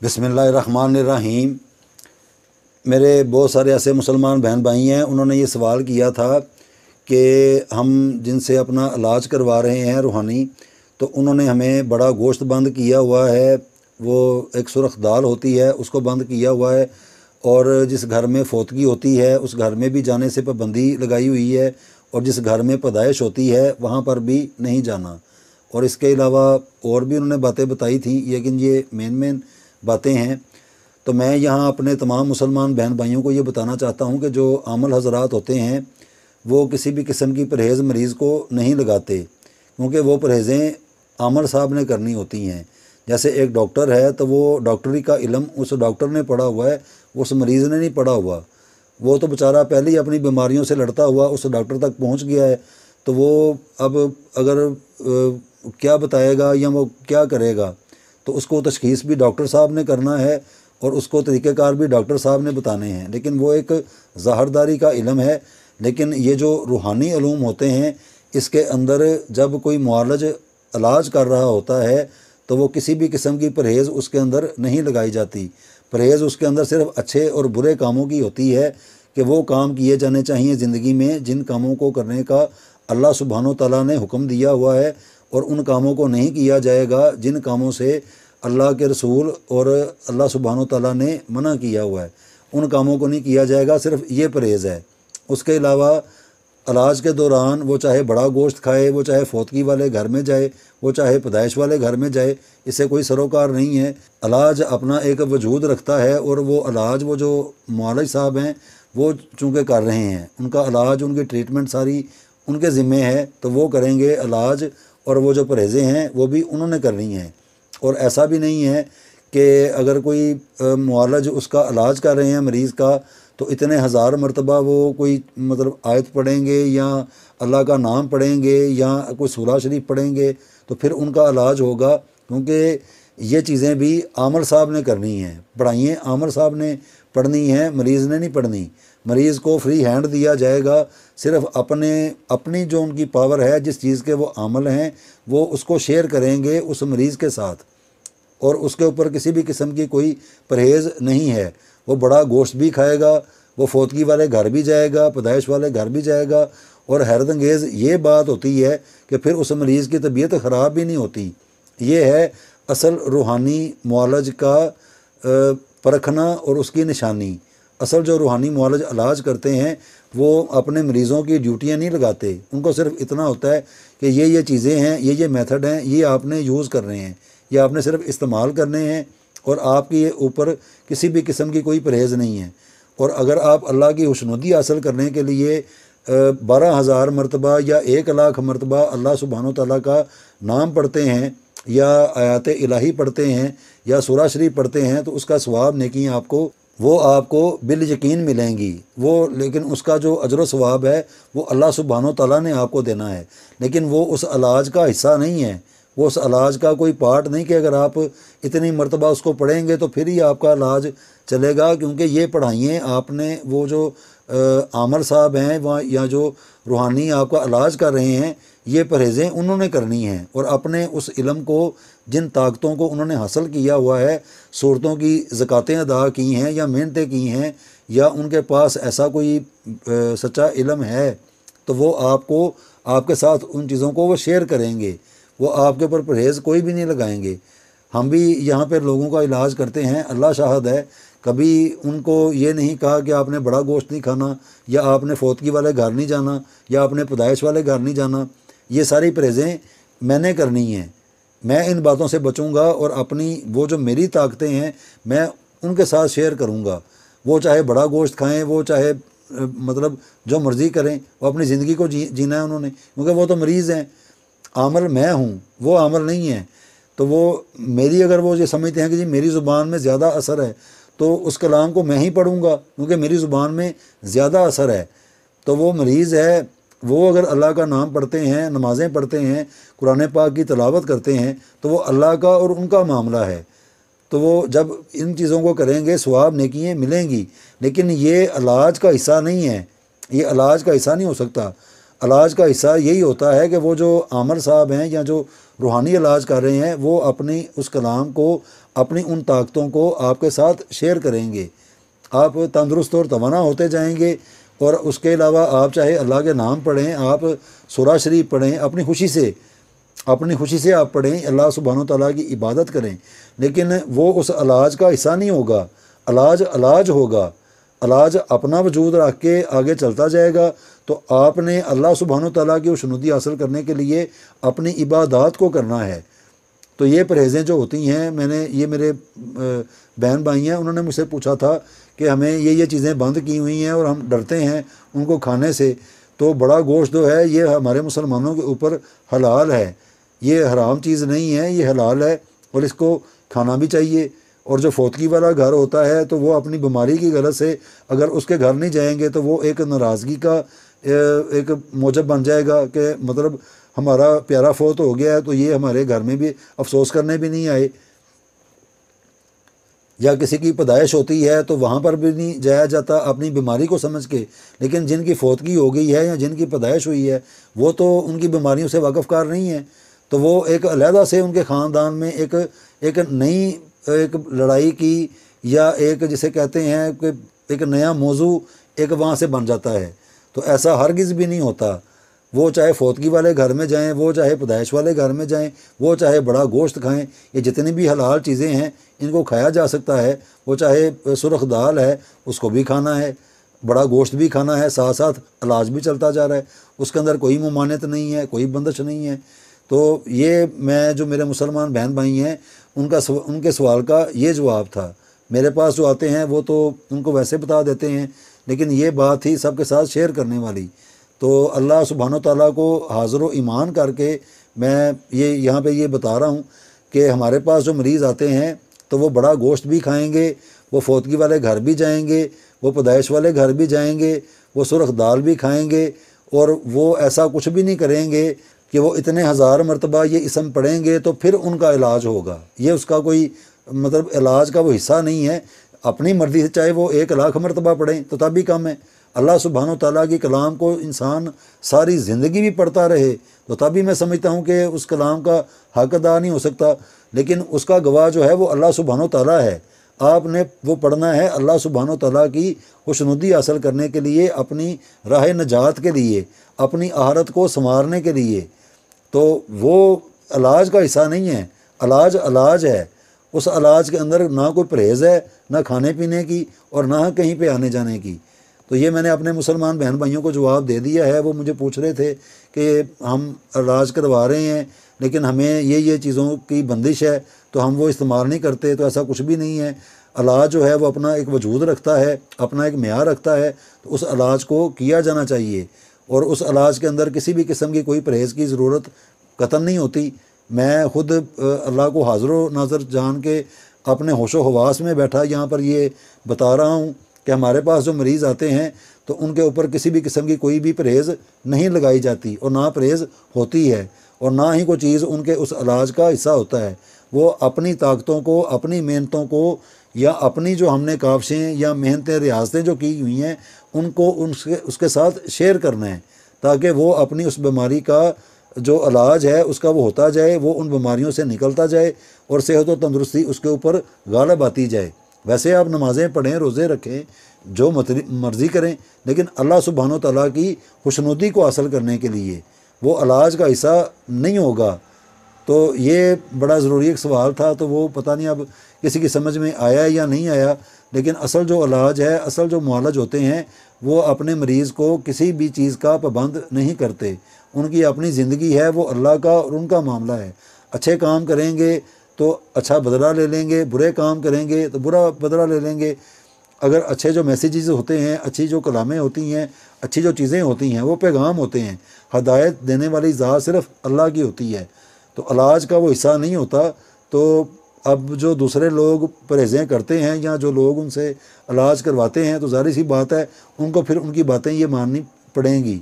बिस्मिल्लाहिर्रहमानिर्रहीम। मेरे बहुत सारे ऐसे मुसलमान बहन भाई हैं, उन्होंने ये सवाल किया था कि हम जिनसे अपना इलाज करवा रहे हैं रूहानी, तो उन्होंने हमें बड़ा गोश्त बंद किया हुआ है। वो एक सुरख दाल होती है, उसको बंद किया हुआ है। और जिस घर में फोतगी होती है उस घर में भी जाने से पाबंदी लगाई हुई है, और जिस घर में पैदाइश होती है वहाँ पर भी नहीं जाना। और इसके अलावा और भी उन्होंने बातें बताई थी, लेकिन ये मेन बातें हैं। तो मैं यहाँ अपने तमाम मुसलमान बहन भाइयों को ये बताना चाहता हूँ कि जो आमल हज़रात होते हैं वो किसी भी किस्म की परहेज़ मरीज़ को नहीं लगाते, क्योंकि वो परहेज़ें आमल साहब ने करनी होती हैं। जैसे एक डॉक्टर है तो वो डॉक्टरी का इल्म उस डॉक्टर ने पढ़ा हुआ है, उस मरीज़ ने नहीं पढ़ा हुआ। वो तो बेचारा पहले ही अपनी बीमारियों से लड़ता हुआ उस डॉक्टर तक पहुँच गया है, तो वो अब अगर क्या बताएगा या वो क्या करेगा, तो उसको तशख़ीस भी डॉक्टर साहब ने करना है और उसको तरीक़ेकार भी डॉक्टर साहब ने बताने हैं। लेकिन वो एक ज़ाहरदारी का इल्म है। लेकिन ये जो रूहानी उलूम होते हैं, इसके अंदर जब कोई मुआलज इलाज कर रहा होता है तो वो किसी भी किस्म की परहेज़ उसके अंदर नहीं लगाई जाती। परहेज़ उसके अंदर सिर्फ अच्छे और बुरे कामों की होती है कि वो काम किए जाने चाहिए ज़िंदगी में जिन कामों को करने का अल्लाह सुब्हानो तआला ने हुक्म दिया हुआ है, और उन कामों को नहीं किया जाएगा जिन कामों से अल्लाह के रसूल और अल्लाह सुब्हानो तआला ने मना किया हुआ है। उन कामों को नहीं किया जाएगा, सिर्फ ये परहेज़ है। उसके अलावा इलाज के दौरान वो चाहे बड़ा गोश्त खाए, वो चाहे फोतगी वाले घर में जाए, वो चाहे पैदाइश वाले घर में जाए, इससे कोई सरोकार नहीं है। इलाज अपना एक वजूद रखता है, और वो इलाज वो जो मुआलिज साहब हैं वो चूँकि कर रहे हैं, उनका इलाज उनकी ट्रीटमेंट सारी उनके ज़िम्मे है, तो वो करेंगे इलाज, और वो जो परहेज़ें हैं वो भी उन्होंने करनी हैं। और ऐसा भी नहीं है कि अगर कोई मुआलज उसका इलाज कर रहे हैं मरीज़ का, तो इतने हज़ार मरतबा वो कोई मतलब आयत पढ़ेंगे या अल्लाह का नाम पढ़ेंगे या कोई सूरा शरीफ पढ़ेंगे तो फिर उनका इलाज होगा। क्योंकि ये चीज़ें भी आमल साहब ने करनी हैं, पढ़ाइयाँ आमल साहब ने पढ़नी हैं, मरीज़ ने नहीं पढ़नी। मरीज़ को फ्री हैंड दिया जाएगा, सिर्फ अपनी जो उनकी पावर है, जिस चीज़ के वो आमल हैं वो उसको शेयर करेंगे उस मरीज़ के साथ, और उसके ऊपर किसी भी किस्म की कोई परहेज़ नहीं है। वो बड़ा गोश्त भी खाएगा, वो फोतगी वाले घर भी जाएगा, पैदाइश वाले घर भी जाएगा। और हैरत अंगेज़ ये बात होती है कि फिर उस मरीज़ की तबीयत ख़राब भी नहीं होती। ये है असल रूहानी मुआलज का परखना और उसकी निशानी। असल जो रूहानी मुआलज इलाज करते हैं वो अपने मरीज़ों की ड्यूटियाँ नहीं लगाते, उनको सिर्फ इतना होता है कि ये चीज़ें हैं, ये मेथड हैं, ये आपने यूज़ करने हैं, ये आपने सिर्फ इस्तेमाल करने हैं, और आपकी ये ऊपर किसी भी किस्म की कोई परहेज़ नहीं है। और अगर आप अल्लाह की खुशनुदी हासिल करने के लिए 12,000 मरतबा या 1,00,000 मरतबा अल्लाह सुब्हानो तआला का नाम पढ़ते हैं या आयात इलाही पढ़ते हैं या सूरा शरीफ पढ़ते हैं, तो उसका सवाब नेकियां आपको बिल यकीन मिलेंगी वो। लेकिन उसका जो अजर सवाब है वो अल्लाह सुब्हानो तआला ने आपको देना है, लेकिन वो उस इलाज का हिस्सा नहीं है, वो उस इलाज का कोई पार्ट नहीं कि अगर आप इतनी मरतबा उसको पढ़ेंगे तो फिर ही आपका इलाज चलेगा। क्योंकि ये पढ़ाइयाँ आपने वो जो आमल साहब हैं वहाँ या जो रूहानी आपका इलाज कर रहे हैं, ये परहेज़ें उन्होंने करनी हैं, और अपने उस इल्म को, जिन ताकतों को उन्होंने हासिल किया हुआ है, सूरतों की ज़कातें अदा की हैं या मेहनतें की हैं, या उनके पास ऐसा कोई सच्चा इल्म है, तो वो आपको आपके साथ उन चीज़ों को वो शेयर करेंगे। वो आपके ऊपर परहेज़ कोई भी नहीं लगाएंगे। हम भी यहाँ पर लोगों का इलाज करते हैं, अल्लाह शाहिद है, कभी उनको ये नहीं कहा कि आपने बड़ा गोश्त नहीं खाना, या आपने फोतगी वाले घर नहीं जाना, या आपने पैदाइश वाले घर नहीं जाना। ये सारी परहेज़ें मैंने करनी हैं, मैं इन बातों से बचूंगा, और अपनी वो जो मेरी ताकतें हैं मैं उनके साथ शेयर करूंगा। वो चाहे बड़ा गोश्त खाएं, वो चाहे मतलब जो मर्ज़ी करें, वो अपनी ज़िंदगी को जीना है उन्होंने, क्योंकि वो तो मरीज़ हैं। आमल मैं हूँ, वो आमल नहीं है। तो वो मेरी अगर वो ये समझते हैं कि जी मेरी ज़ुबान में ज़्यादा असर है, तो उस कलाम को मैं ही पढ़ूँगा क्योंकि मेरी ज़ुबान में ज़्यादा असर है। तो वो मरीज़ है, वो अगर अल्लाह का नाम पढ़ते हैं, नमाज़ें पढ़ते हैं, कुरान पाक की तिलावत करते हैं, तो वो अल्लाह का और उनका मामला है। तो वो जब इन चीज़ों को करेंगे सवाब नेकियां मिलेंगी। लेकिन ये इलाज का हिस्सा नहीं है, ये इलाज का हिस्सा नहीं हो सकता। علاج کا حصہ یہی ہوتا ہے کہ وہ جو عامر صاحب ہیں یا جو روحانی علاج کر رہے ہیں وہ اپنی اس کلام کو، اپنی ان طاقتوں کو آپ کے ساتھ شیئر کریں گے، آپ تندرست اور توانا ہوتے جائیں گے۔ اور اس کے علاوہ آپ چاہے اللہ کے نام پڑھیں، آپ سورہ شریف پڑھیں، اپنی خوشی سے آپ پڑھیں، اللہ سبحانہ و تعالیٰ کی عبادت کریں، لیکن وہ اس علاج کا حصہ نہیں ہوگا۔ علاج ہوگا، علاج اپنا وجود رکھ کے آگے چلتا جائے گا۔ تو آپ نے اللہ سبحانہ و تعالیٰ کی خوشنودی حاصل کرنے کے لیے اپنی عبادات کو کرنا ہے۔ تو یہ پرہیزیں جو ہوتی ہیں، یہ میرے بہن بھائی ہیں، انہوں نے مجھ سے پوچھا تھا کہ ہمیں یہ چیزیں بند کی ہوئی ہیں اور ہم ڈرتے ہیں ان کو کھانے سے۔ تو بڑا گوشت جو ہے یہ ہمارے مسلمانوں کے اوپر حلال ہے، یہ حرام چیز نہیں ہے، یہ حلال ہے اور اس کو کھانا بھی چاہیے۔ اور جو فوتگی والا گھر ہوتا ہے تو وہ اپنی بیماری کی غرض سے اگر اس کے گھر نہیں جائیں گے تو وہ ایک ناراضگی کا ایک موجب بن جائے گا کہ مطلب ہمارا پیارا فوت ہو گیا ہے تو یہ ہمارے گھر میں بھی افسوس کرنے بھی نہیں آئے، یا کسی کی پیدائش ہوتی ہے تو وہاں پر بھی نہیں جایا جاتا اپنی بیماری کو سمجھ کے۔ لیکن جن کی فوتگی ہو گئی ہے یا جن کی پیدائش ہوئی ہے وہ تو ان کی بیماریوں سے واقف کار نہیں ہیں، تو وہ ایک علیحدہ سے ان کے خاندان میں ایک نئی ایک لڑائی کی یا ایک جسے کہتے ہیں کہ ایک نیا موضوع ایک وہاں سے بن جاتا ہے۔ تو ایسا ہرگز بھی نہیں ہوتا، وہ چاہے فوتگی والے گھر میں جائیں، وہ چاہے پیدائش والے گھر میں جائیں، وہ چاہے بڑا گوشت کھائیں، یہ جتنی بھی حلال چیزیں ہیں ان کو کھایا جا سکتا ہے۔ وہ چاہے سرخ دال ہے اس کو بھی کھانا ہے، بڑا گوشت بھی کھانا ہے، ساتھ ساتھ علاج بھی چلتا جا رہا ہے، اس کے اندر کوئی ممانعت نہیں ہے، کوئی بندش نہیں ہے۔ تو یہ میں جو میرے مسلمان بہن بھائی ہیں ان کے سوال کا یہ جواب تھا۔ میرے پاس جو آتے ہیں وہ تو ان کو ویسے بتا دیتے ہیں، لیکن یہ بات تھی سب کے ساتھ شیئر کرنے والی۔ تو اللہ سبحانہ و تعالیٰ کو حاضر و ایمان کر کے میں یہاں پہ یہ بتا رہا ہوں کہ ہمارے پاس جو مریض آتے ہیں تو وہ بڑا گوشت بھی کھائیں گے، وہ فوتگی والے گھر بھی جائیں گے، وہ پیدائش والے گھر بھی جائیں گے، وہ سرخ دال بھی کھائیں گے، اور وہ ایسا کچھ بھی نہیں کریں گے کہ وہ اتنے ہزار مرتبہ یہ اسم پڑھیں گے تو پھر ان کا علاج ہوگا۔ یہ اس کا کوئی مطلب علاج کا وہ حصہ نہیں ہے۔ اپنی مرضی سے چاہے وہ 1,00,000 مرتبہ پڑھیں تو تب بھی کم ہے۔ اللہ سبحانہ و تعالیٰ کی کلام کو انسان ساری زندگی بھی پڑھتا رہے تو تب بھی میں سمجھتا ہوں کہ اس کلام کا حق ادا نہیں ہو سکتا، لیکن اس کا گواہ جو ہے وہ اللہ سبحانہ و تعالیٰ ہے۔ آپ نے وہ پڑھنا ہے اللہ سبحانہ و تعالیٰ کی خوشنودی حاصل کرنے کے لیے، اپنی راہ نجات کے لیے، اپنی آخرت کو سنوارنے کے لیے۔ تو وہ علاج کا حصہ نہیں ہے، علاج ہے۔ اس علاج کے اندر نہ کوئی پرہیز ہے، نہ کھانے پینے کی اور نہ کہیں پہ آنے جانے کی۔ تو یہ میں نے اپنے مسلمان بہن بھائیوں کو جواب دے دیا ہے۔ وہ مجھے پوچھ رہے تھے کہ ہم علاج کروا رہے ہیں لیکن ہمیں یہ چیزوں کی بندش ہے تو ہم وہ استعمال نہیں کرتے، تو ایسا کچھ بھی نہیں ہے۔ علاج جو ہے وہ اپنا ایک وجود رکھتا ہے، اپنا ایک معیار رکھتا ہے، تو اس علاج کو کیا جانا چاہیے، اور اس علاج کے اندر کسی بھی قسم کی کوئی پرہیز کی ضرورت قطعاً نہیں ہوتی۔ میں خود اللہ کو حاضر و ناظر جان کے اپنے ہوش و حواس میں بیٹھا یہاں پر یہ بتا رہا ہوں کہ ہمارے پاس جو مریض آتے ہیں تو ان کے اوپر کسی بھی قسم کی کوئی بھی پرہیز نہیں لگائی جاتی، اور نہ پرہیز ہوتی ہے، اور نہ ہی کوئی چیز ان کے اس علاج کا حصہ ہوتا ہے۔ وہ اپنی طاقتوں کو، اپنی محنتوں کو، یا اپنی جو ہم نے کاوشیں یا محنتیں ریاضتیں جو کی ہوئی ہیں ان کو اس کے ساتھ شیئر کرنا ہے، تاکہ وہ اپنی اس بیماری کا جو علاج ہے اس کا وہ ہوتا جائے، وہ ان بیماریوں سے نکلتا جائے اور صحت و تندرستی اس کے اوپر غالب آتی جائے۔ ویسے آپ نمازیں پڑھیں، روزے رکھیں، جو مرضی کریں، لیکن اللہ سبحانہ و تعالیٰ کی خوشنودی کو حاصل کرنے کے لیے وہ علاج کا حصہ نہیں ہوگا۔ تو یہ بڑا ضروری ایک سوال تھا، تو وہ پتہ نہیں اب کسی کی سمجھ میں آیا یا نہیں آیا، لیکن اصل جو علاج ہے، اصل جو معالج ہوتے ہیں وہ اپنے مریض کو کسی بھی چیز کا پابند نہیں کرتے۔ ان کی اپنی زندگی ہے، وہ اللہ کا اور ان کا معاملہ ہے۔ اچھے کام کریں گے تو اچھا بدلہ لے لیں گے، برے کام کریں گے تو برا بدلہ لے لیں گے۔ اگر اچھے جو میسیجز ہوتے ہیں، اچھی جو کلامیں ہوتی ہیں، اچھی جو چیزیں ہوتی ہیں، وہ پیغام ہوتے ہیں، ہدایت دینے والی ذات صرف اللہ کی ہوتی ہے، تو علاج کا وہ حصہ نہیں ہوتا۔ تو اب جو دوسرے لوگ پرہیزیں کرتے ہیں یا جو لوگ ان سے علاج کرواتے ہیں تو ظاہر سی بات ہے ان کو پھر ان کی باتیں یہ ماننی پڑیں گی۔